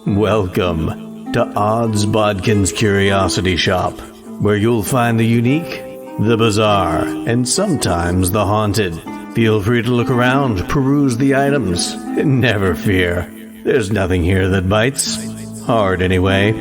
Welcome to Odds Bodkins Curiosity Shoppe, where you'll find the unique, the bizarre, and sometimes the haunted. Feel free to look around, peruse the items, and never fear. There's nothing here that bites. Hard, anyway.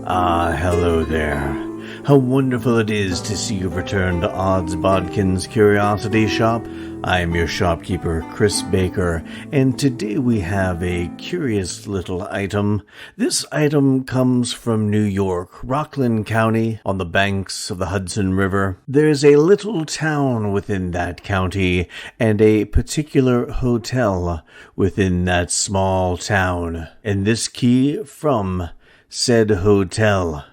Hello there. How wonderful it is to see you return to Odds Bodkins Curiosity Shoppe. I am your shopkeeper, Chris Baker, and today we have a curious little item. This item comes from New York, Rockland County, on the banks of the Hudson River. There's a little town within that county, and a particular hotel within that small town. And this key from said hotel.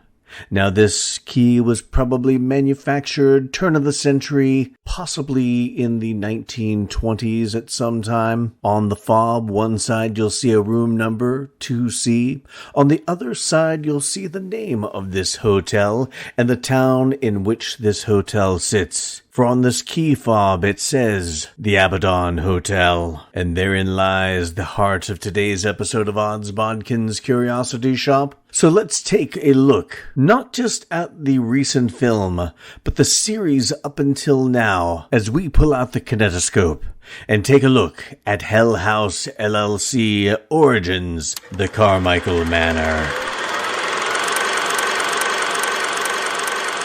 Now, this key was probably manufactured turn of the century, possibly in the 1920s at some time. On the fob, one side you'll see a room number, 2C. On the other side, you'll see the name of this hotel and the town in which this hotel sits. For on this key fob it says, the Abaddon Hotel. And therein lies the heart of today's episode of Odds Bodkins Curiosity Shoppe. So let's take a look, not just at the recent film, but the series up until now, as we pull out the kinetoscope and take a look at Hell House LLC Origins, the Carmichael Manor.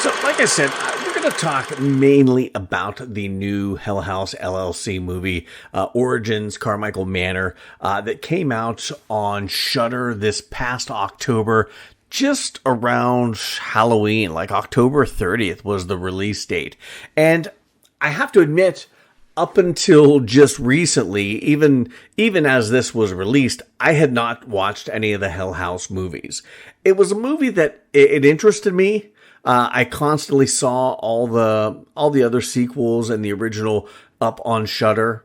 So, like I said, to talk mainly about the new Hell House LLC movie, Origins, Carmichael Manor, that came out on Shudder this past October, just around Halloween, like October 30th was the release date. And I have to admit, up until just recently, even as this was released, I had not watched any of the Hell House movies. It was a movie that it interested me. I constantly saw all the other sequels and the original up on Shudder.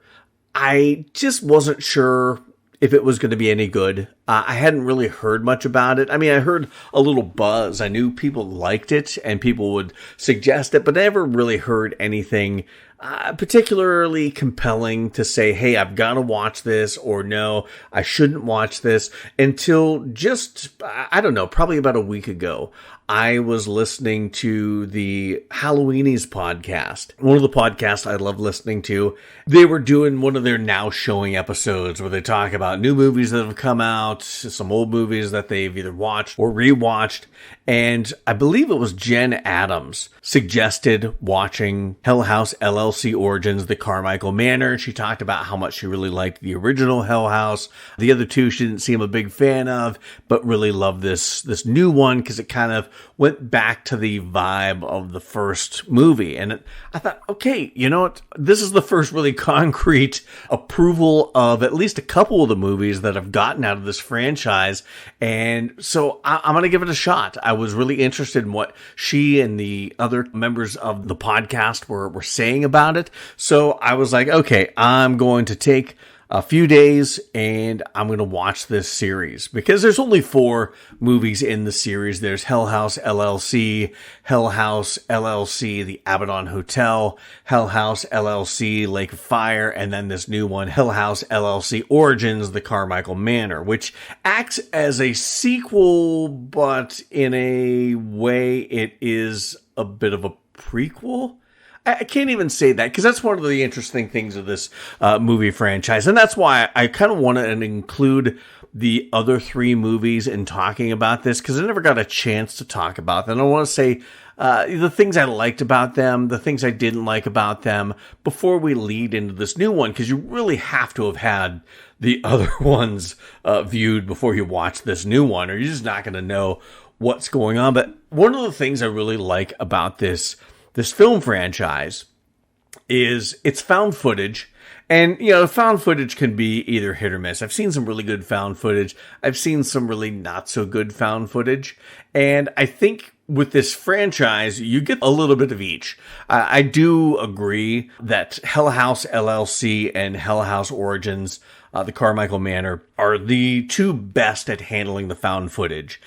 I just wasn't sure if it was going to be any good. I hadn't really heard much about it. I mean, I heard a little buzz. I knew people liked it and people would suggest it, but I never really heard anything particularly compelling to say, hey, I've got to watch this, or no, I shouldn't watch this, until just, I don't know, probably about a week ago. I was listening to the Halloweenies podcast, one of the podcasts I love listening to. They were doing one of their now showing episodes where they talk about new movies that have come out, some old movies that they've either watched or rewatched. And I believe it was Jen Adams suggested watching Hell House LLC Origins, the Carmichael Manor. She talked about how much she really liked the original Hell House. The other two she didn't seem a big fan of, but really loved this new one because it kind of went back to the vibe of the first movie. And I thought, okay, you know what? This is the first really concrete approval of at least a couple of the movies that I've gotten out of this franchise. And so I'm going to give it a shot. I was really interested in what she and the other members of the podcast were saying about it. So I was like, okay, I'm going to take a few days and I'm going to watch this series because there's only 4 movies in the series. There's Hell House LLC, Hell House LLC, The Abaddon Hotel, Hell House LLC, Lake of Fire, and then this new one, Hell House LLC Origins, The Carmichael Manor, which acts as a sequel, but in a way it is a bit of a prequel. I can't even say that because that's one of the interesting things of this movie franchise. And that's why I kind of want to include the other 3 movies in talking about this because I never got a chance to talk about them. I want to say the things I liked about them, the things I didn't like about them before we lead into this new one, because you really have to have had the other ones viewed before you watch this new one, or you're just not going to know what's going on. But one of the things I really like about this film franchise is it's found footage. And, you know, found footage can be either hit or miss. I've seen some really good found footage. I've seen some really not so good found footage. And I think with this franchise, you get a little bit of each. I do agree that Hell House LLC and Hell House Origins, the Carmichael Manor, are the 2 best at handling the found footage.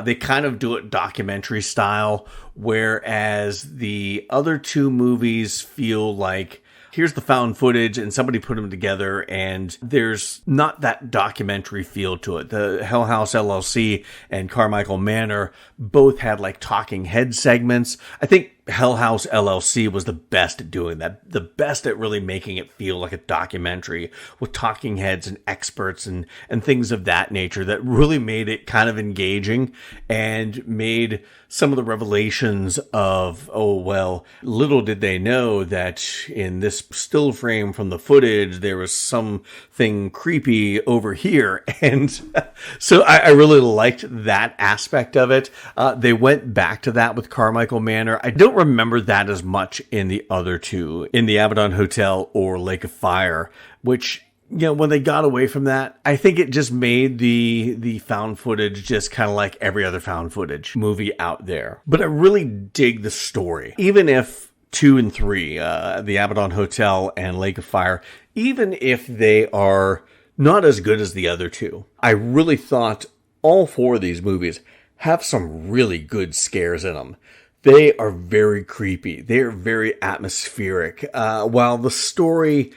They kind of do it documentary style, whereas the other 2 movies feel like here's the found footage and somebody put them together, and there's not that documentary feel to it. The Hell House LLC and Carmichael Manor both had like talking head segments. I think Hell House LLC was the best at doing that, the best at really making it feel like a documentary with talking heads and experts and things of that nature that really made it kind of engaging and made some of the revelations of, oh, well, little did they know that in this still frame from the footage, there was something creepy over here. And so I really liked that aspect of it. They went back to that with Carmichael Manor. I don't remember that as much in the other two, in the Abaddon Hotel or Lake of Fire, which, you know, when they got away from that, I think it just made the found footage just kind of like every other found footage movie out there. But I really dig the story. Even if 2 and 3, the Abaddon Hotel and Lake of Fire, even if they are not as good as the other two, I really thought all 4 of these movies have some really good scares in them. They are very creepy. They are very atmospheric. While the story,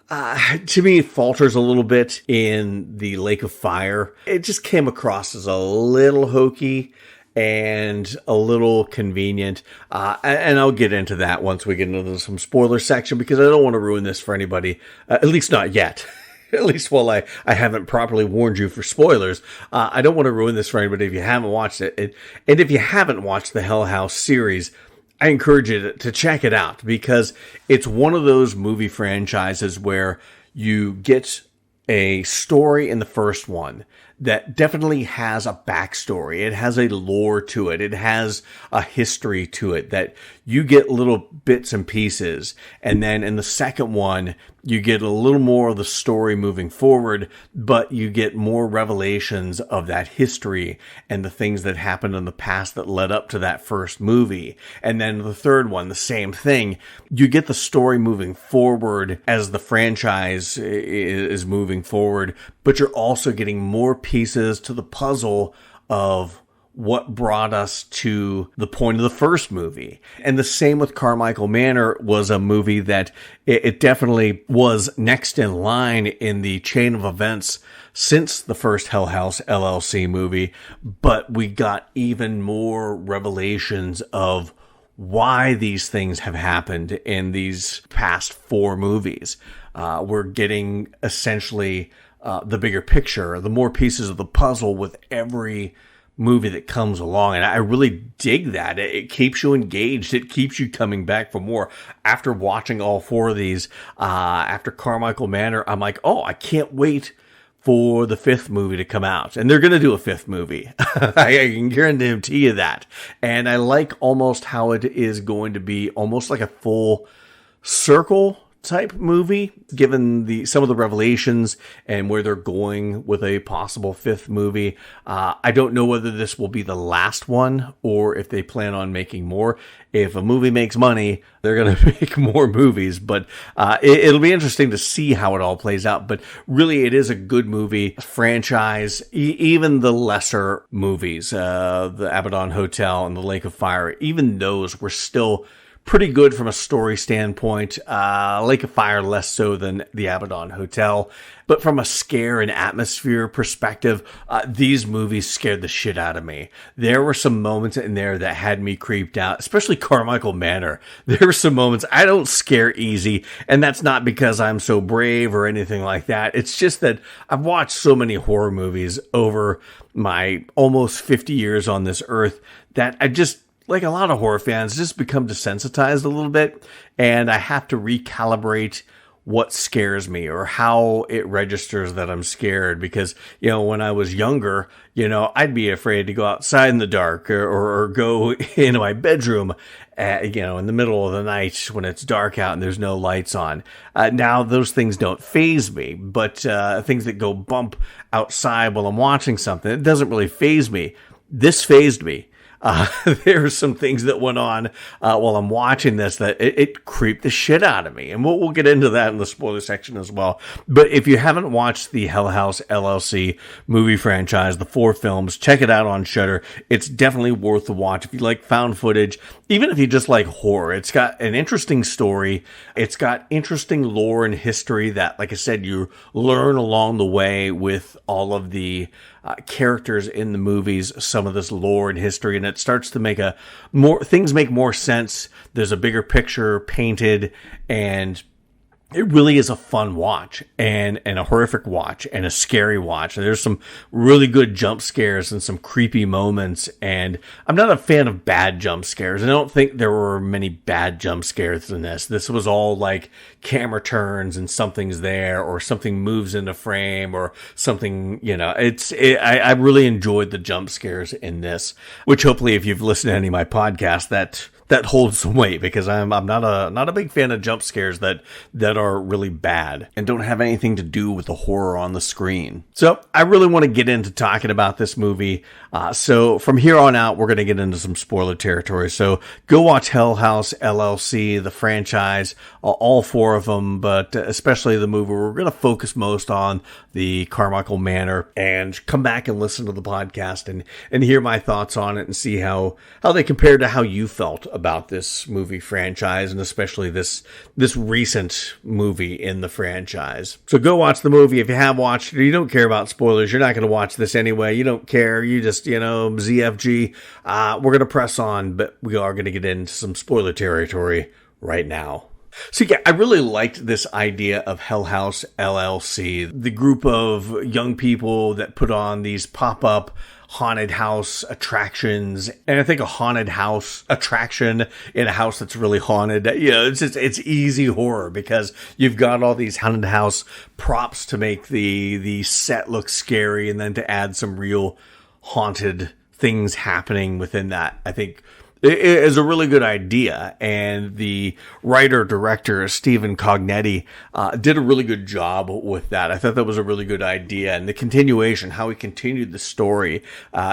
to me, falters a little bit in the Lake of Fire, it just came across as a little hokey and a little convenient. And I'll get into that once we get into some spoiler section, because I don't want to ruin this for anybody, at least not yet. At least while I haven't properly warned you for spoilers. I don't want to ruin this for anybody if you haven't watched it. And if you haven't watched the Hell House series, I encourage you to check it out, because it's one of those movie franchises where you get a story in the first one that definitely has a backstory. It has a lore to it. It has a history to it that you get little bits and pieces. And then in the second one, you get a little more of the story moving forward, but you get more revelations of that history and the things that happened in the past that led up to that first movie. And then the third one, the same thing. You get the story moving forward as the franchise is moving forward, but you're also getting more pieces to the puzzle of what brought us to the point of the first movie. And the same with Carmichael Manor was a movie that it definitely was next in line in the chain of events since the first Hell House LLC movie, but we got even more revelations of why these things have happened in these past 4 movies. We're getting essentially the bigger picture, the more pieces of the puzzle with every movie that comes along. And I really dig that. It keeps you engaged. It keeps you coming back for more. After watching all 4 of these, after Carmichael Manor, I'm like, oh, I can't wait for the 5th movie to come out. And they're going to do a 5th movie. I can guarantee you that. And I like almost how it is going to be almost like a full circle type movie, given some of the revelations and where they're going with a possible 5th movie. I don't know whether this will be the last one or if they plan on making more. If a movie makes money, they're going to make more movies, but it'll be interesting to see how it all plays out. But really, it is a good movie franchise. Even the lesser movies, the Abaddon Hotel and the Lake of Fire, even those were still pretty good from a story standpoint. Lake of Fire less so than the Abaddon Hotel. But from a scare and atmosphere perspective, these movies scared the shit out of me. There were some moments in there that had me creeped out, especially Carmichael Manor. There were some moments, I don't scare easy, and that's not because I'm so brave or anything like that. It's just that I've watched so many horror movies over my almost 50 years on this earth that I just, like a lot of horror fans, just become desensitized a little bit, and I have to recalibrate what scares me or how it registers that I'm scared. Because, you know, when I was younger, you know, I'd be afraid to go outside in the dark or go into my bedroom, you know, in the middle of the night when it's dark out and there's no lights on. Now those things don't faze me, but things that go bump outside while I'm watching something, it doesn't really faze me. This fazed me. there are some things that went on while I'm watching this that it creeped the shit out of me. And we'll get into that in the spoiler section as well. But if you haven't watched the Hell House LLC movie franchise, the 4 films, check it out on Shudder. It's definitely worth the watch. If you like found footage, even if you just like horror, it's got an interesting story. It's got interesting lore and history that, like I said, you learn along the way with all of the characters in the movies, some of this lore and history, and it starts to things make more sense. There's a bigger picture painted, and it really is a fun watch and a horrific watch and a scary watch. There's some really good jump scares and some creepy moments. And I'm not a fan of bad jump scares. I don't think there were many bad jump scares in this. This was all like camera turns and something's there or something moves into frame or something, I really enjoyed the jump scares in this, which hopefully if you've listened to any of my podcasts, that holds some weight, because I'm not a big fan of jump scares that are really bad and don't have anything to do with the horror on the screen. So I really want to get into talking about this movie. So from here on out, we're going to get into some spoiler territory. So go watch Hell House LLC, the franchise, all 4 of them, but especially the movie. We're going to focus most on the Carmichael Manor, and come back and listen to the podcast and hear my thoughts on it and see how they compare to how you felt about this movie franchise, and especially this recent movie in the franchise. So go watch the movie. If you have watched it, you don't care about spoilers, you're not going to watch this anyway, you don't care, you just, ZFG, we're going to press on, but we are going to get into some spoiler territory right now. So yeah, I really liked this idea of Hell House LLC, the group of young people that put on these pop-up haunted house attractions. And I think a haunted house attraction in a house that's really haunted, it's easy horror, because you've got all these haunted house props to make the set look scary, and then to add some real haunted things happening within that. I think it is a really good idea, and the writer-director, Stephen Cognetti, did a really good job with that. I thought that was a really good idea, and the continuation, how he continued the story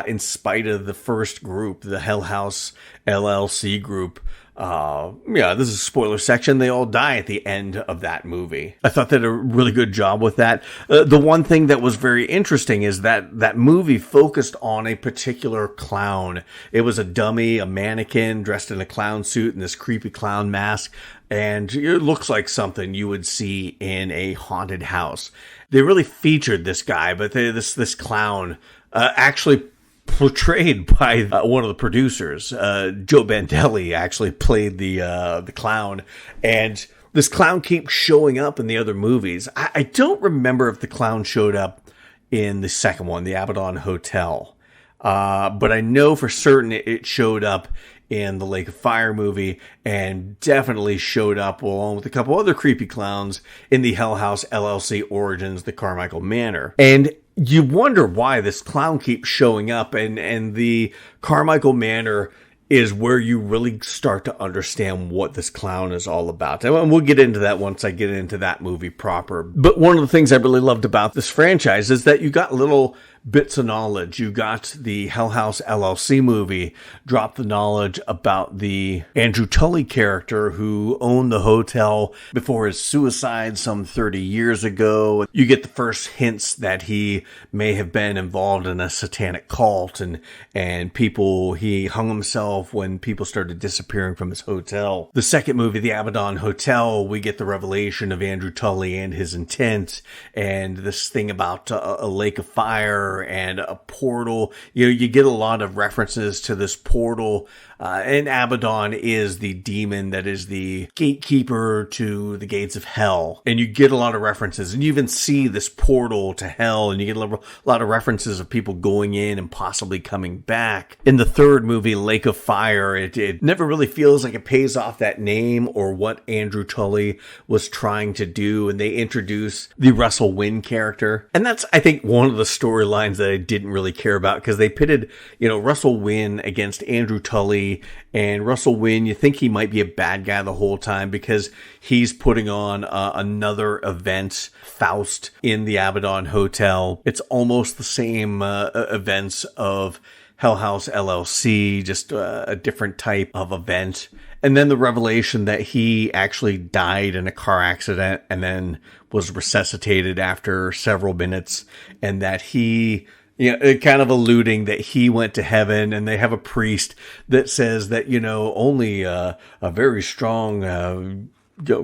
in spite of the first group, the Hell House LLC group. This is a spoiler section. They all die at the end of that movie. I thought they did a really good job with that. The one thing that was very interesting is that movie focused on a particular clown. It was a dummy, a mannequin dressed in a clown suit and this creepy clown mask. And it looks like something you would see in a haunted house. They really featured this guy, but this clown, actually portrayed by one of the producers. Joe Bandelli actually played the clown, and this clown keeps showing up in the other movies. I don't remember if the clown showed up in the second one, the Abaddon Hotel, but I know for certain it showed up in the Lake of Fire movie, and definitely showed up along with a couple other creepy clowns in the Hell House LLC Origins, the Carmichael Manor. And you wonder why this clown keeps showing up, and the Carmichael Manor is where you really start to understand what this clown is all about. And we'll get into that once I get into that movie proper. But one of the things I really loved about this franchise is that you got little bits of knowledge. You got the Hell House LLC movie, dropped the knowledge about the Andrew Tully character who owned the hotel before his suicide some 30 years ago. You get the first hints that he may have been involved in a satanic cult, and he hung himself when people started disappearing from his hotel. The second movie, the Abaddon Hotel, we get the revelation of Andrew Tully and his intent, and this thing about a lake of fire and a portal. You get a lot of references to this portal, and Abaddon is the demon that is the gatekeeper to the gates of hell. And you get a lot of references, and you even see this portal to hell, and you get a lot of references of people going in and possibly coming back. In the third movie, Lake of Fire, it never really feels like it pays off that name or what Andrew Tully was trying to do, and they introduce the Russell Wynn character. And that's, I think, one of the storylines that I didn't really care about, because they pitted, Russell Wynn against Andrew Tully. And Russell Wynn, you think he might be a bad guy the whole time because he's putting on another event, Faust, in the Abaddon Hotel. It's almost the same events of Hell House LLC, just a different type of event. And then the revelation that he actually died in a car accident and then was resuscitated after several minutes, and that he, kind of alluding that he went to heaven, and they have a priest that says that, only a very strong,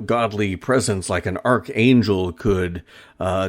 godly presence like an archangel could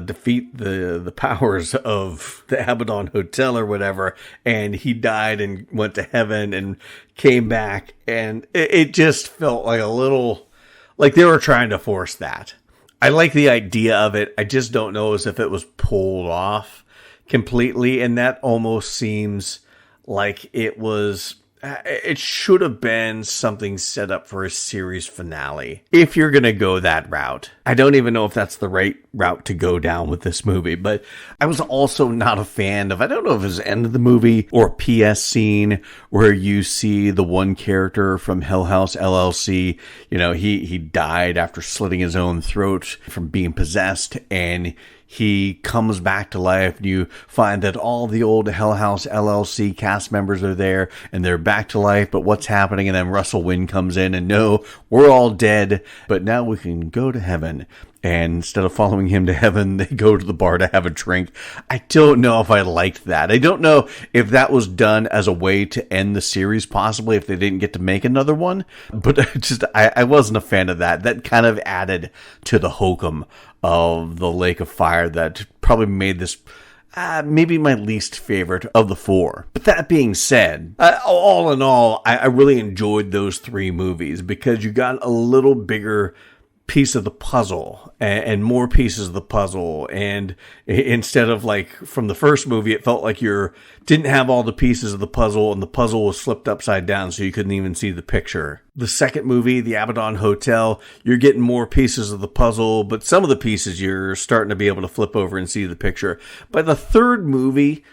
defeat the powers of the Abaddon Hotel or whatever. And he died and went to heaven and came back. And it just felt like a little like they were trying to force that. I like the idea of it. I just don't know as if it was pulled off completely. And that almost seems like it should have been something set up for a series finale. If you're going to go that route. I don't even know if that's the right route to go down with this movie, but I was also not a fan of, I don't know if it was the end of the movie or a PS scene where you see the one character from Hell House LLC, he died after slitting his own throat from being possessed, and he comes back to life, and you find that all the old Hell House LLC cast members are there, and they're back to life, but what's happening? And then Russell Wynn comes in, and no, we're all dead, but now we can go to heaven. And instead of following him to heaven, they go to the bar to have a drink. I don't know if I liked that. I don't know if that was done as a way to end the series, possibly, if they didn't get to make another one. But I wasn't a fan of that. That kind of added to the hokum of the Lake of Fire that probably made this maybe my least favorite of the four. But that being said, all in all, I really enjoyed those three movies because you got a little bigger piece of the puzzle and more pieces of the puzzle. And instead of like from the first movie, it felt like didn't have all the pieces of the puzzle and the puzzle was flipped upside down so you couldn't even see the picture. The second movie, the Abaddon Hotel, you're getting more pieces of the puzzle, but some of the pieces you're starting to be able to flip over and see the picture. By the third movie,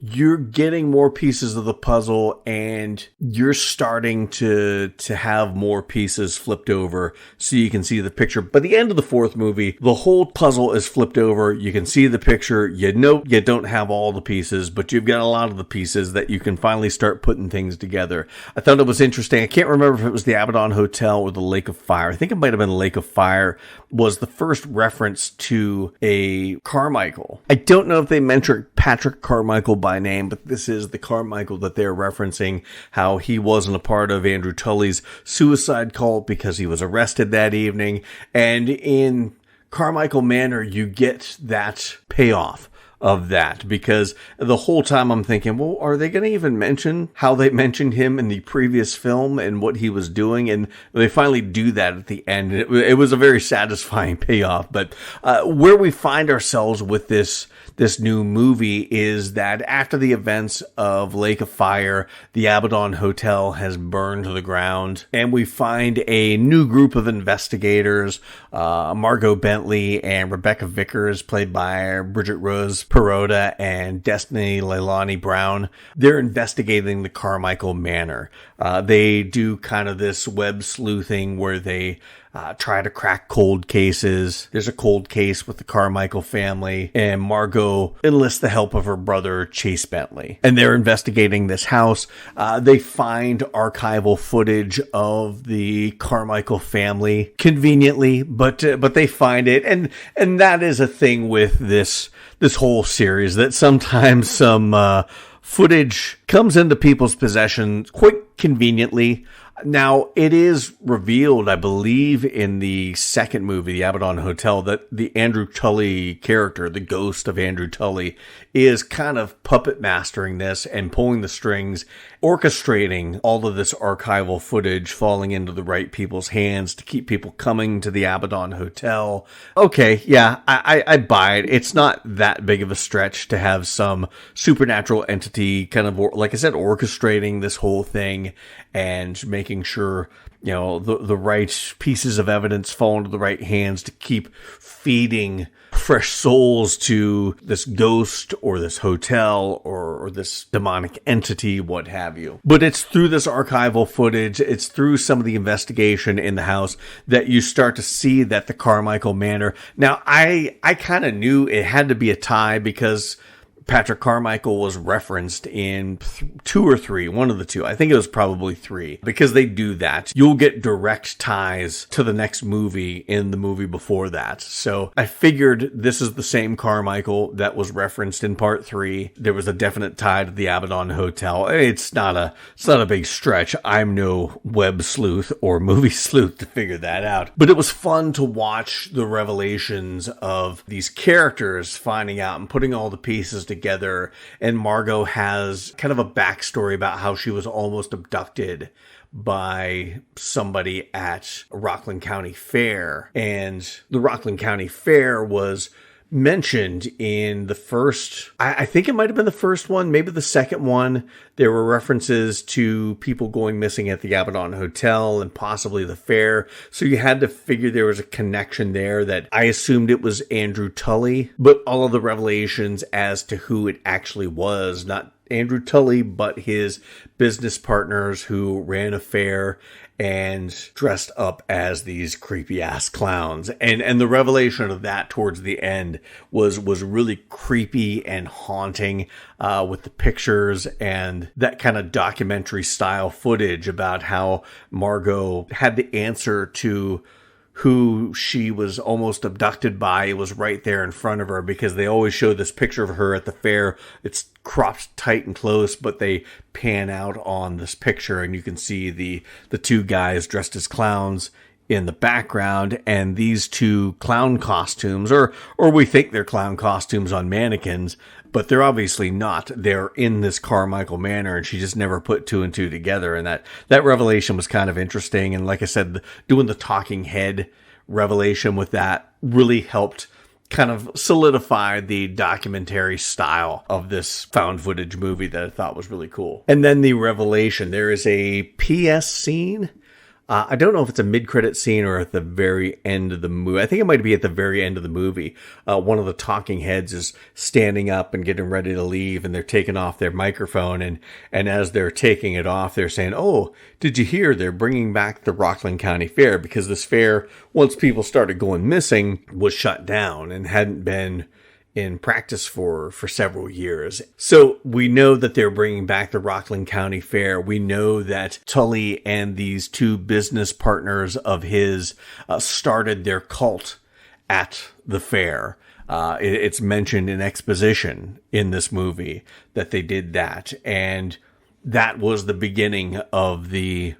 you're getting more pieces of the puzzle and you're starting to have more pieces flipped over so you can see the picture. By the end of the fourth movie, the whole puzzle is flipped over. You can see the picture. You don't have all the pieces, but you've got a lot of the pieces that you can finally start putting things together. I thought it was interesting. I can't remember if it was the Abaddon Hotel or the Lake of Fire. I think it might have been Lake of Fire was the first reference to a Carmichael. I don't know if they mentioned Patrick Carmichael by name, but this is the Carmichael that they're referencing, how he wasn't a part of Andrew Tully's suicide cult because he was arrested that evening. And in Carmichael Manor, you get that payoff of that, because the whole time I'm thinking, well, are they going to even mention how they mentioned him in the previous film and what he was doing? And they finally do that at the end. It was a very satisfying payoff. But where we find ourselves with this new movie is that after the events of Lake of Fire, the Abaddon Hotel has burned to the ground, and we find a new group of investigators, Margot Bentley and Rebecca Vickers, played by Bridget Rose Perota and Destiny Leilani Brown. They're investigating the Carmichael Manor. They do kind of this web sleuthing where they try to crack cold cases. There's a cold case with the Carmichael family, and Margot enlists the help of her brother, Chase Bentley. And they're investigating this house. They find archival footage of the Carmichael family conveniently, but they find it. And that is a thing with this whole series, that sometimes some footage comes into people's possession quite conveniently. Now, it is revealed, I believe, in the second movie, The Abaddon Hotel, that the Andrew Tully character, the ghost of Andrew Tully, is kind of puppet mastering this and pulling the strings, orchestrating all of this archival footage falling into the right people's hands to keep people coming to the Abaddon Hotel. Okay, yeah, I buy it. It's not that big of a stretch to have some supernatural entity kind of, like I said, orchestrating this whole thing and making sure, the right pieces of evidence fall into the right hands to keep feeding fresh souls to this ghost or this hotel or this demonic entity, what have you. But it's through this archival footage, it's through some of the investigation in the house that you start to see that the Carmichael Manor. Now, I kind of knew it had to be a tie because Patrick Carmichael was referenced in 2 or 3, one of the two. I think it was probably 3, because they do that. You'll get direct ties to the next movie in the movie before that. So I figured this is the same Carmichael that was referenced in part 3. There was a definite tie to the Abaddon Hotel. It's not a big stretch. I'm no web sleuth or movie sleuth to figure that out. But it was fun to watch the revelations of these characters finding out and putting all the pieces together. And Margot has kind of a backstory about how she was almost abducted by somebody at Rockland County Fair. And the Rockland County Fair was mentioned in the first, I think it might have been the first one, maybe the second one. There were references to people going missing at the Abaddon Hotel and possibly the fair. So you had to figure there was a connection there that I assumed it was Andrew Tully, but all of the revelations as to who it actually was, not Andrew Tully, but his business partners who ran a fair and dressed up as these creepy ass clowns. And the revelation of that towards the end was really creepy and haunting, with the pictures and that kind of documentary style footage about how Margot had the answer to who she was almost abducted by. It was right there in front of her, because they always show this picture of her at the fair. It's cropped tight and close, but they pan out on this picture and you can see the 2 guys dressed as clowns in the background, and these 2 clown costumes, or we think they're clown costumes on mannequins, but they're obviously not. They're in this Carmichael Manor, and she just never put 2 and 2 together. And that revelation was kind of interesting. And like I said, doing the talking head revelation with that really helped kind of solidify the documentary style of this found footage movie that I thought was really cool. And then the revelation, there is a PS scene. I don't know if it's a mid-credit scene or at the very end of the movie. I think it might be at the very end of the movie. One of the talking heads is standing up and getting ready to leave, and they're taking off their microphone. And as they're taking it off, they're saying, "Oh, did you hear they're bringing back the Rockland County Fair?" Because this fair, once people started going missing, was shut down and hadn't been in practice for several years. So we know that they're bringing back the Rockland County Fair. We know that Tully and these 2 business partners of his started their cult at the fair. It's mentioned in exposition in this movie that they did that. And that was the beginning of the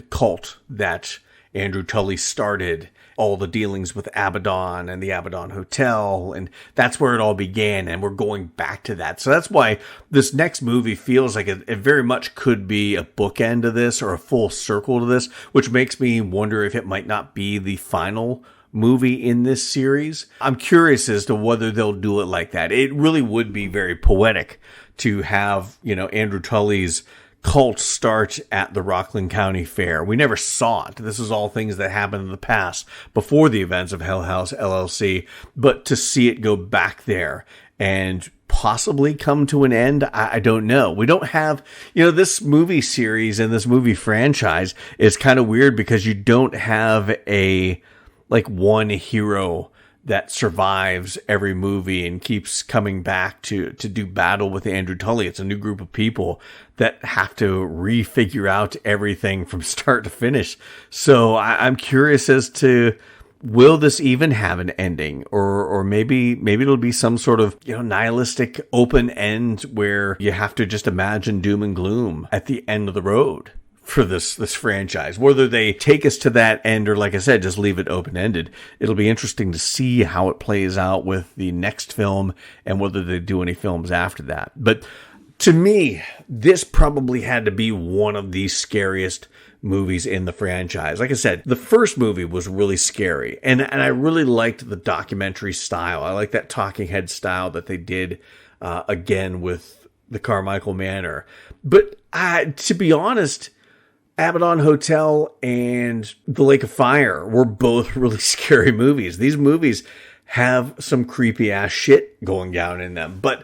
cult that Andrew Tully started. All the dealings with Abaddon and the Abaddon Hotel, and that's where it all began, and we're going back to that. So that's why this next movie feels like it very much could be a bookend to this or a full circle to this, which makes me wonder if it might not be the final movie in this series. I'm curious as to whether they'll do it like that. It really would be very poetic to have, Andrew Tully's cult start at the Rockland County Fair. We never saw it. This is all things that happened in the past before the events of Hell House LLC, but to see it go back there and possibly come to an end, I don't know. We don't have, this movie series and this movie franchise is kind of weird because you don't have one hero that survives every movie and keeps coming back to do battle with Andrew Tully. It's a new group of people that have to refigure out everything from start to finish. So I'm curious as to, will this even have an ending? Or maybe it'll be some sort of, nihilistic open end where you have to just imagine doom and gloom at the end of the road for this franchise. Whether they take us to that end or, like I said, just leave it open-ended, it'll be interesting to see how it plays out with the next film and whether they do any films after that. But to me, this probably had to be one of the scariest movies in the franchise. Like I said, the first movie was really scary, and I really liked the documentary style. I like that talking head style that they did again with the Carmichael Manor. But to be honest, Abaddon Hotel and The Lake of Fire were both really scary movies. These movies have some creepy ass shit going down in them. But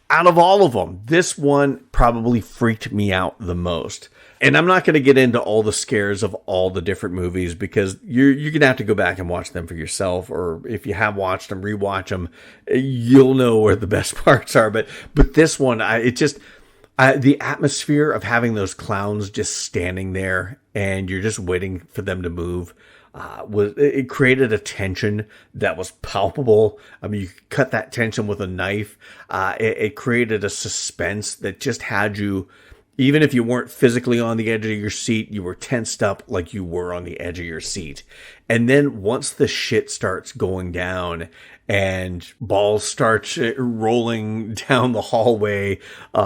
out of all of them, this one probably freaked me out the most. And I'm not going to get into all the scares of all the different movies because you're going to have to go back and watch them for yourself. Or if you have watched them, rewatch them. You'll know where the best parts are. But this one, the atmosphere of having those clowns just standing there and you're just waiting for them to move, it created a tension that was palpable. I mean, you could cut that tension with a knife. It created a suspense that just had you, even if you weren't physically on the edge of your seat, you were tensed up like you were on the edge of your seat. And then once the shit starts going down and balls start rolling down the hallway, a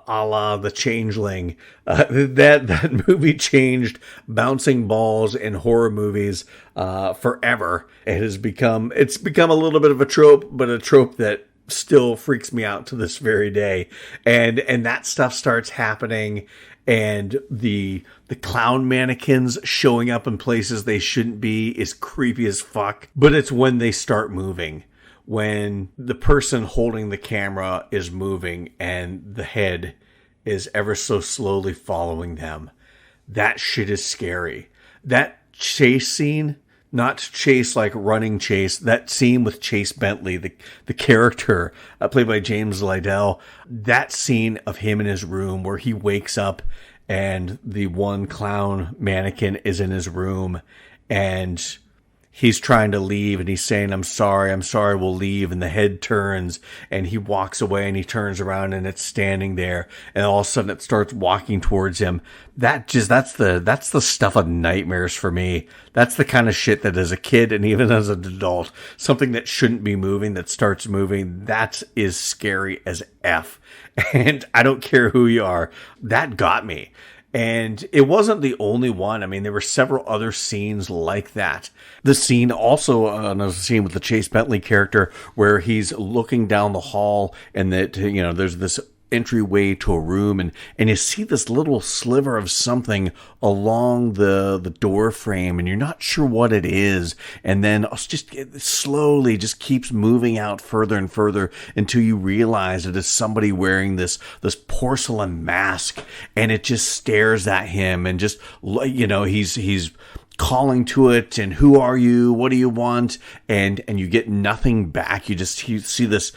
la The Changeling, that movie changed bouncing balls in horror movies forever. It's become a little bit of a trope, but a trope that still freaks me out to this very day. And that stuff starts happening, and the clown mannequins showing up in places they shouldn't be is creepy as fuck. But it's when they start moving, when the person holding the camera is moving and the head is ever so slowly following them. That shit is scary. That chase scene, not chase like running chase, that scene with Chase Bentley, the character played by James Lydell, that scene of him in his room where he wakes up and the one clown mannequin is in his room and he's trying to leave and he's saying, I'm sorry, we'll leave. And the head turns and he walks away and he turns around and it's standing there. And all of a sudden it starts walking towards him. That's the stuff of nightmares for me. That's the kind of shit that as a kid and even as an adult, something that shouldn't be moving, that starts moving, that is scary as F. And I don't care who you are. That got me. And it wasn't the only one. I mean, there were several other scenes like that. The scene also, another scene with the Chase Bentley character where he's looking down the hall and that, there's this entryway to a room and you see this little sliver of something along the door frame and you're not sure what it is. And then it slowly just keeps moving out further and further until you realize it is somebody wearing this porcelain mask and it just stares at him and just, he's calling to it and who are you, what do you want, and you get nothing back. You see this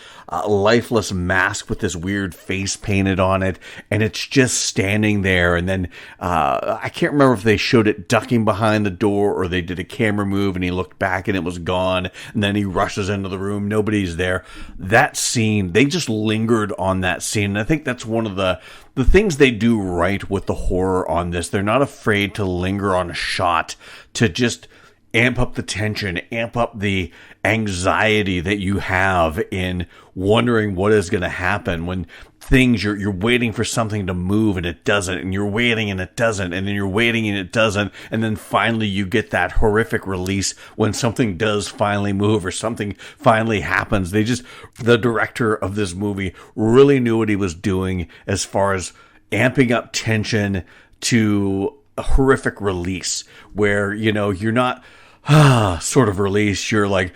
lifeless mask with this weird face painted on it, and it's just standing there. And then I can't remember if they showed it ducking behind the door or they did a camera move and he looked back and it was gone, and then he rushes into the room, nobody's there. That scene, they just lingered on that scene, and I think that's one of the things they do right with the horror on this. They're not afraid to linger on a shot to just amp up the tension, amp up the anxiety that you have in wondering what is going to happen when things you're waiting for something to move and it doesn't, and you're waiting and it doesn't, and then you're waiting and it doesn't, and then finally you get that horrific release when something does finally move or something finally happens. The director of this movie really knew what he was doing as far as amping up tension to a horrific release where, you're not sort of release, you're like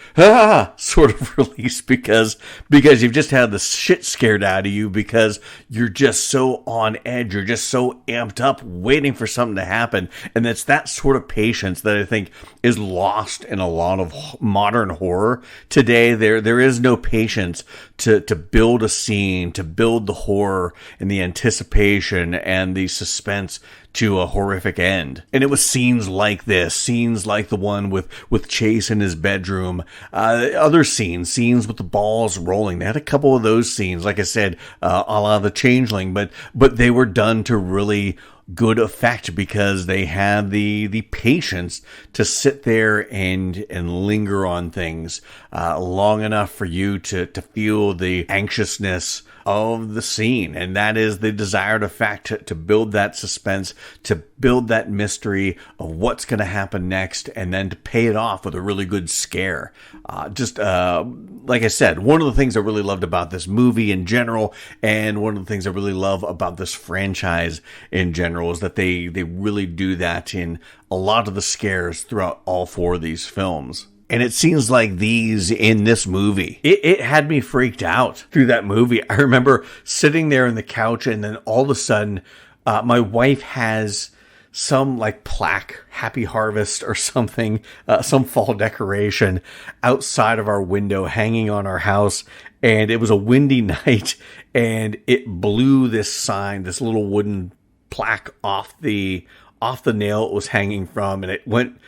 sort of release because you've just had the shit scared out of you because you're just so on edge, you're just so amped up waiting for something to happen. And it's that sort of patience that I think is lost in a lot of modern horror today. There is no patience to build a scene, to build the horror and the anticipation and the suspense to a horrific end. And it was scenes like this, scenes like the one with Chase in his bedroom, other scenes with the balls rolling. They had a couple of those scenes, like I said, a la The Changeling, but they were done to really good effect because they had the patience to sit there and linger on things long enough for you to feel the anxiousness of the scene. And that is the desired effect, to build that suspense, to build that mystery of what's going to happen next, and then to pay it off with a really good scare. Like I said, one of the things I really loved about this movie in general, and one of the things I really love about this franchise in general, is that they really do that in a lot of the scares throughout all four of these films. And it seems like these in this movie, it had me freaked out through that movie. I remember sitting there on the couch and then all of a sudden My wife has some like plaque, Happy Harvest or something, some fall decoration outside of our window hanging on our house. And it was a windy night and it blew this sign, this little wooden plaque off the nail it was hanging from. And it went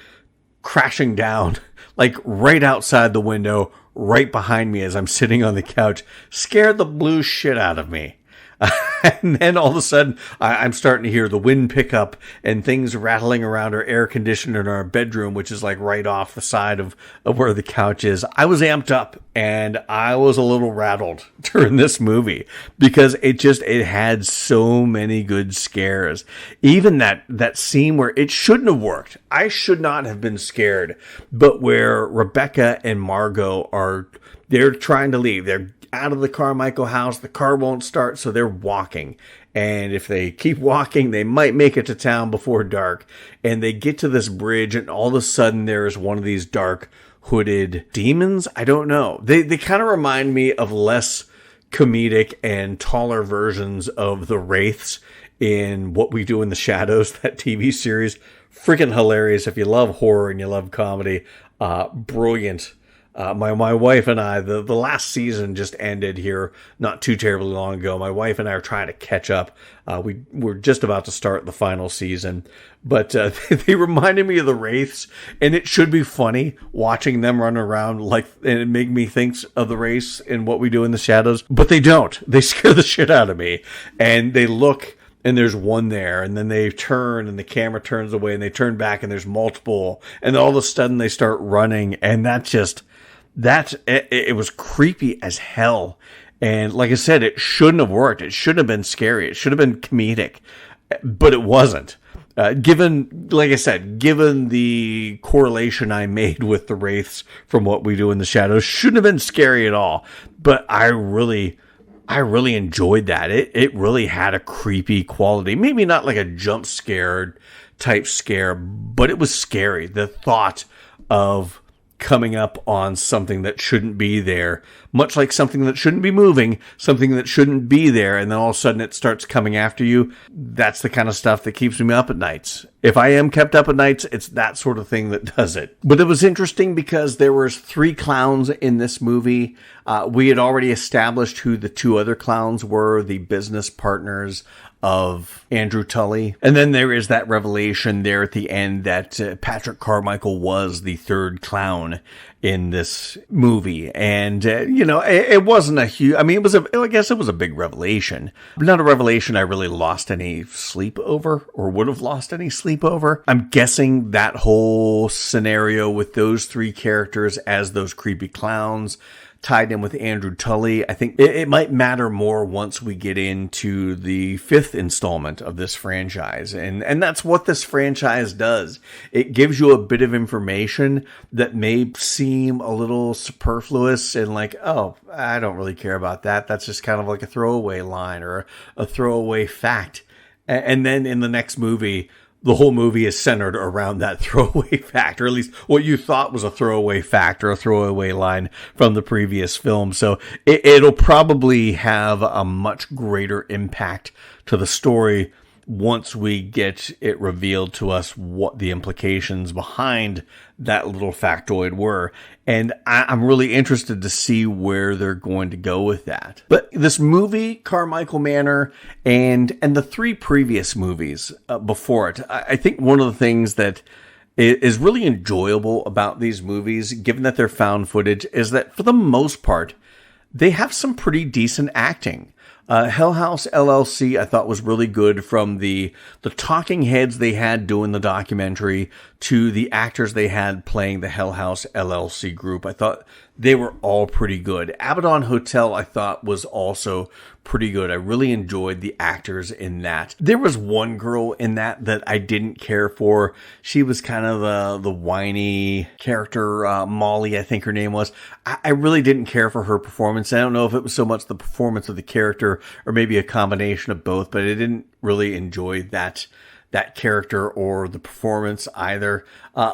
crashing down like right outside the window, right behind me as I'm sitting on the couch, scared the blue shit out of me. And then all of a sudden, I'm starting to hear the wind pick up and things rattling around our air conditioner in our bedroom, which is like right off the side of where the couch is. I was amped up and I was a little rattled during this movie because it had so many good scares. Even that scene where it shouldn't have worked. I should not have been scared, but where Rebecca and Margot they're trying to leave. They're out of the Carmichael house. The car won't start, so they're walking. And if they keep walking, they might make it to town before dark. And they get to this bridge, and all of a sudden there's one of these dark hooded demons. I don't know. They kind of remind me of less comedic and taller versions of the Wraiths in What We Do in the Shadows, that TV series. Freaking hilarious. If you love horror and you love comedy, brilliant. My wife and I, the last season just ended here not too terribly long ago. My wife and I are trying to catch up. We're just about to start the final season, but they reminded me of the Wraiths, and it should be funny watching them run around and it made me think of the Wraiths in What We Do in the Shadows, but they don't. They scare the shit out of me, and they look. And there's one there, and then they turn, and the camera turns away, and they turn back, and there's multiple, and all of a sudden they start running, and it was creepy as hell. And like I said, it shouldn't have worked. It shouldn't have been scary. It should have been comedic, but it wasn't. Given the correlation I made with the Wraiths from What We Do in the Shadows, shouldn't have been scary at all. But I really enjoyed that. It really had a creepy quality. Maybe not like a jump scare type scare, but it was scary. The thought of coming up on something that shouldn't be there, much like something that shouldn't be moving, something that shouldn't be there, and then all of a sudden it starts coming after you. That's the kind of stuff that keeps me up at nights. If I am kept up at nights, it's that sort of thing that does it. But it was interesting because there was 3 clowns in this movie. We had already established who the 2 other clowns were, the business partners of Andrew Tully. And then there is that revelation there at the end that Patrick Carmichael was the 3rd clown in this movie. And, it wasn't a huge, I guess it was a big revelation. Not a revelation I really lost any sleep over or would have lost any sleep over. I'm guessing that whole scenario with those 3 characters as those creepy clowns tied in with Andrew Tully. I think it might matter more once we get into the 5th installment of this franchise. And that's what this franchise does. It gives you a bit of information that may seem a little superfluous and like, oh, I don't really care about that. That's just kind of like a throwaway line or a throwaway fact. And then in the next movie, the whole movie is centered around that throwaway fact, or at least what you thought was a throwaway fact or a throwaway line from the previous film. So it'll probably have a much greater impact to the story once we get it revealed to us what the implications behind that little factoid were. And I'm really interested to see where they're going to go with that. But this movie, Carmichael Manor, and the 3 previous movies before it, I think one of the things that is really enjoyable about these movies, given that they're found footage, is that for the most part, they have some pretty decent acting. Hell House LLC, I thought was really good, from the talking heads they had doing the documentary to the actors they had playing the Hell House LLC group. I thought they were all pretty good. Abaddon Hotel, I thought, was also pretty good. I really enjoyed the actors in that. There was one girl in that I didn't care for. She was kind of the whiny character, Molly, I think her name was. I really didn't care for her performance. I don't know if it was so much the performance of the character or maybe a combination of both, but I didn't really enjoy that character or the performance either.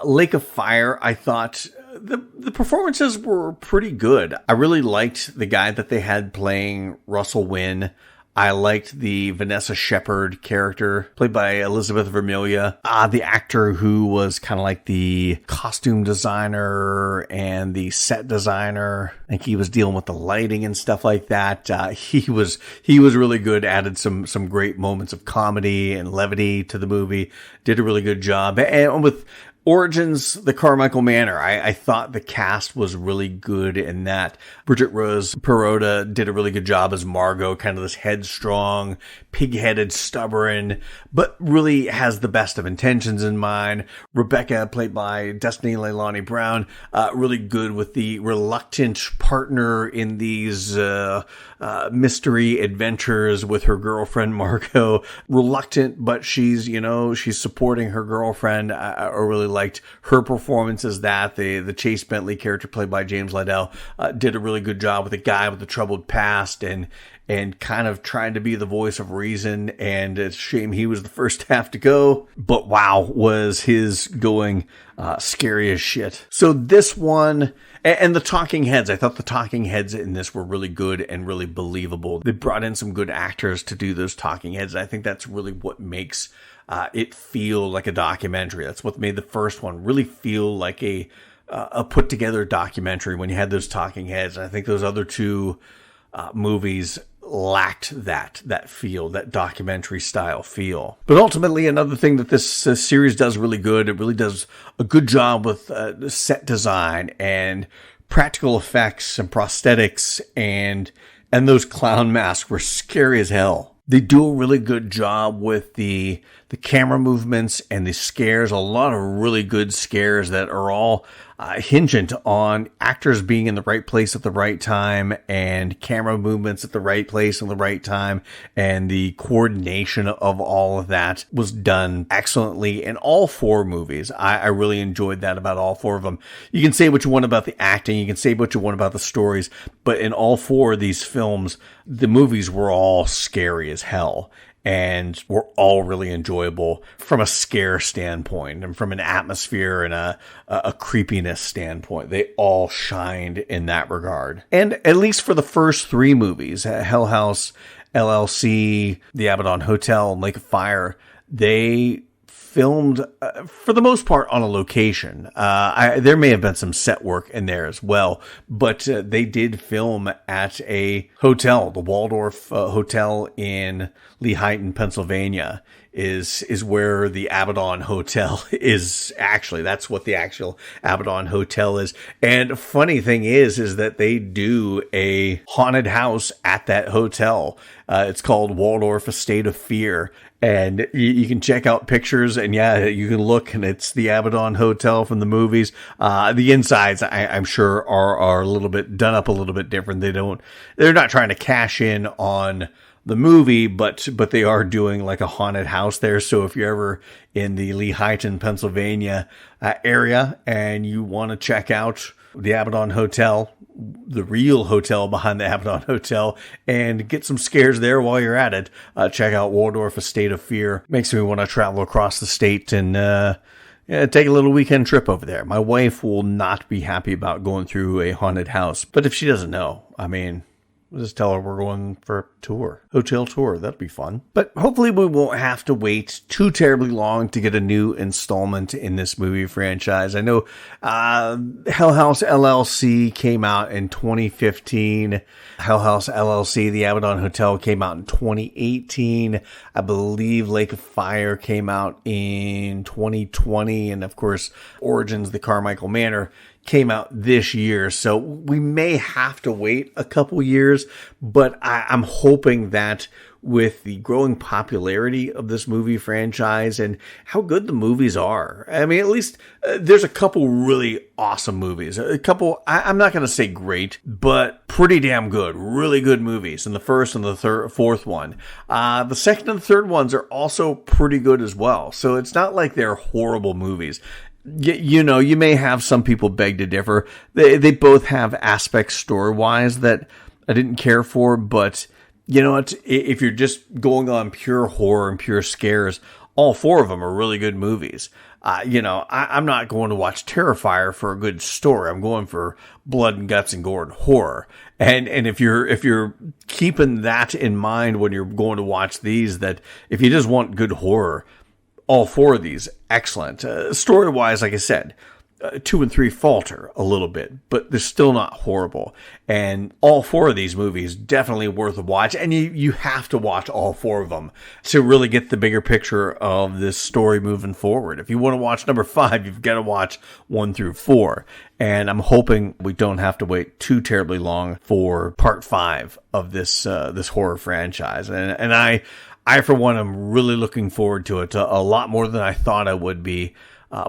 Lake of Fire, I thought the performances were pretty good. I really liked the guy that they had playing Russell Wynn. I liked the Vanessa Shepherd character, played by Elizabeth Vermillion. The actor who was kind of like the costume designer and the set designer. I think he was dealing with the lighting and stuff like that. He was really good, added some great moments of comedy and levity to the movie, did a really good job. And with Origins, the Carmichael Manor, I thought the cast was really good in that. Bridget Rose Perota did a really good job as Margot, kind of this headstrong, pig-headed, stubborn, but really has the best of intentions in mind. Rebecca, played by Destiny Leilani Brown, really good with the reluctant partner in these mystery adventures with her girlfriend Margot. Reluctant, but she's supporting her girlfriend. I really liked her performance as that. The Chase Bentley character, played by James Liddell, did a really good job with a guy with a troubled past and kind of trying to be the voice of reason. And it's a shame he was the first to have to go. But wow, was his going scary as shit. So this one, and the talking heads, I thought the talking heads in this were really good and really believable. They brought in some good actors to do those talking heads. I think that's really what makes it feel like a documentary. That's what made the first one really feel like a put together documentary when you had those talking heads. And I think those other two movies lacked that feel, that documentary style feel. But ultimately, another thing that this series does really good, it really does a good job with set design and practical effects and prosthetics, and those clown masks were scary as hell. They do a really good job with the camera movements and the scares. A lot of really good scares that are all hingent on actors being in the right place at the right time and camera movements at the right place and the right time. And the coordination of all of that was done excellently in all four movies. I really enjoyed that about all four of them. You can say what you want about the acting. You can say what you want about the stories. But in all four of these films, the movies were all scary as hell. And were all really enjoyable from a scare standpoint and from an atmosphere and a creepiness standpoint. They all shined in that regard. And at least for the first three movies, Hell House LLC, The Abaddon Hotel, and Lake of Fire, they filmed for the most part on a location. There may have been some set work in there as well, but they did film at a hotel. The Waldorf Hotel in Lehighton, Pennsylvania is where the Abaddon Hotel is actually. That's what the actual Abaddon Hotel is. And funny thing is that they do a haunted house at that hotel. It's called Waldorf Estate of Fear. And you can check out pictures, and yeah, you can look, and it's the Abaddon Hotel from the movies. The insides, I'm sure, are a little bit done up a little bit different. They're not trying to cash in on the movie, but they are doing like a haunted house there. So if you're ever in the Lehighton, Pennsylvania area, and you want to check out the Abaddon Hotel, the real hotel behind the Abaddon Hotel, and get some scares there while you're at it, check out Waldorf Estate of Fear. Makes me want to travel across the state and take a little weekend trip over there. My wife will not be happy about going through a haunted house, but if she doesn't know, I mean, we'll just tell her we're going for a tour. Hotel tour. That'd be fun. But hopefully we won't have to wait too terribly long to get a new installment in this movie franchise. I know Hell House LLC came out in 2015. Hell House LLC, The Abaddon Hotel, came out in 2018. I believe Lake of Fire came out in 2020. And of course, Origins, The Carmichael Manor, came out this year. So we may have to wait a couple years, but I'm hoping that with the growing popularity of this movie franchise and how good the movies are. I mean, at least there's a couple really awesome movies. A couple, I'm not going to say great, but pretty damn good. Really good movies in the first and the fourth one. The second and the third ones are also pretty good as well. So it's not like they're horrible movies. You know, you may have some people beg to differ. They both have aspects story-wise that I didn't care for, but you know what? If you're just going on pure horror and pure scares, all four of them are really good movies. I'm not going to watch Terrifier for a good story. I'm going for blood and guts and gore and horror. And if you're keeping that in mind when you're going to watch these, that if you just want good horror, all four of these, excellent. Story-wise, like I said, 2 and 3 falter a little bit, but they're still not horrible. And all four of these movies definitely worth a watch. And you have to watch all four of them to really get the bigger picture of this story moving forward. If you want to watch number 5, you've got to watch 1 through 4. And I'm hoping we don't have to wait too terribly long for part 5 of this horror franchise. And I for one, am really looking forward to it a lot more than I thought I would be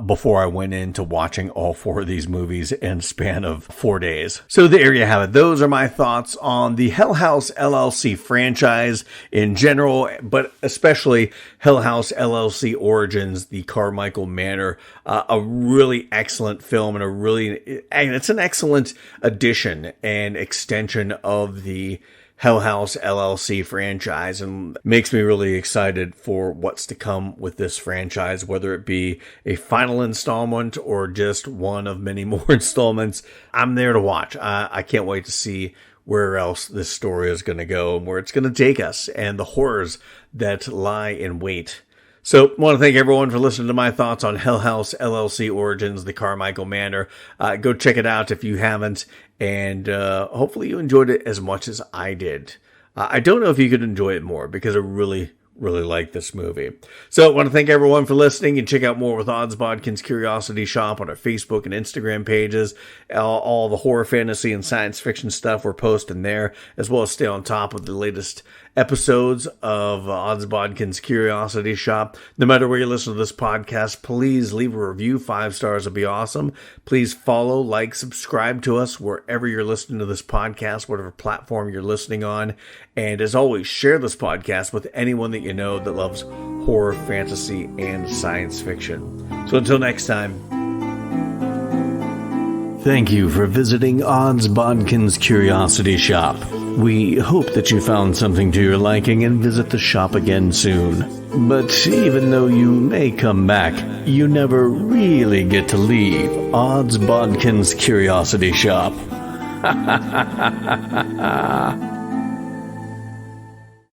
before I went into watching all four of these movies in a span of 4 days. So there you have it. Those are my thoughts on the Hell House LLC franchise in general, but especially Hell House LLC Origins, the Carmichael Manor. A really excellent film and it's an excellent addition and extension of the Hell House LLC franchise, and makes me really excited for what's to come with this franchise, whether it be a final installment or just one of many more installments. I'm there to watch. I can't wait to see where else this story is going to go and where it's going to take us and the horrors that lie in wait. So I want to thank everyone for listening to my thoughts on Hell House LLC Origins, the Carmichael Manor. Go check it out if you haven't, and hopefully you enjoyed it as much as I did. I don't know if you could enjoy it more because I really like this movie. So I want to thank everyone for listening, and check out more with Odds Bodkins Curiosity Shoppe on our Facebook and Instagram pages. All the horror, fantasy, and science fiction stuff we're posting there, as well as stay on top of the latest episodes of Odds Bodkins Curiosity Shoppe. No matter where you listen to this podcast, please leave a review. 5 stars would be awesome. Please follow, like, subscribe to us wherever you're listening to this podcast, whatever platform you're listening on. And as always, share this podcast with anyone that you know that loves horror, fantasy, and science fiction. So until next time. Thank you for visiting Odds Bodkins Curiosity Shoppe. We hope that you found something to your liking and visit the shop again soon. But even though you may come back, you never really get to leave Odds Bodkins Curiosity Shoppe.